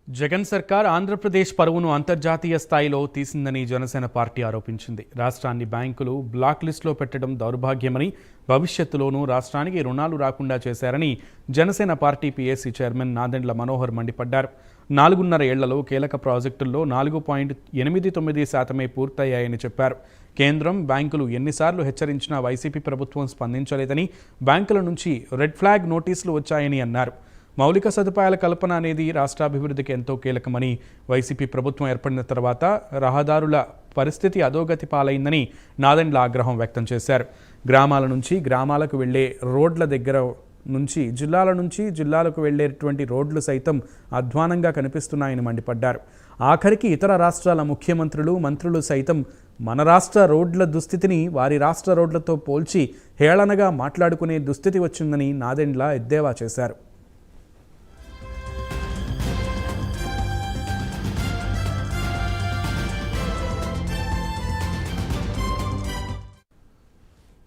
జగన్ సర్కార్ ఆంధ్రప్రదేశ్ పరువును అంతర్జాతీయ స్థాయిలో తీసిందని జనసేన పార్టీ ఆరోపించింది. రాష్ట్రాన్ని బ్యాంకులు బ్లాక్ లిస్టులో పెట్టడం దౌర్భాగ్యమని, భవిష్యత్తులోనూ రాష్ట్రానికి రుణాలు రాకుండా చేశారని Janasena party PAC chairman Nadendla Manohar మండిపడ్డారు. 4.5 ఏళ్లలో కీలక ప్రాజెక్టుల్లో 4.89% పూర్తయ్యాయని చెప్పారు. కేంద్రం, బ్యాంకులు ఎన్నిసార్లు హెచ్చరించినా వైసీపీ ప్రభుత్వం స్పందించలేదని, బ్యాంకుల నుంచి రెడ్ ఫ్లాగ్ నోటీసులు వచ్చాయని అన్నారు. మౌలిక సదుపాయాల కల్పన అనేది రాష్ట్రాభివృద్ధికి ఎంతో కీలకమని, వైసీపీ ప్రభుత్వం ఏర్పడిన తర్వాత రహదారుల పరిస్థితి అధోగతి పాలైందని నాదెండ్ల ఆగ్రహం వ్యక్తం చేశారు. గ్రామాల నుంచి గ్రామాలకు వెళ్లే రోడ్ల దగ్గర నుంచి జిల్లాల నుంచి జిల్లాలకు వెళ్లేటువంటి రోడ్లు సైతం అధ్వానంగా కనిపిస్తున్నాయని మండిపడ్డారు. ఆఖరికి ఇతర రాష్ట్రాల ముఖ్యమంత్రులు, మంత్రులు సైతం మన రాష్ట్ర రోడ్ల దుస్థితిని వారి రాష్ట్ర రోడ్లతో పోల్చి హేళనగా మాట్లాడుకునే దుస్థితి వచ్చిందని నాదెండ్ల ఎద్దేవా చేశారు.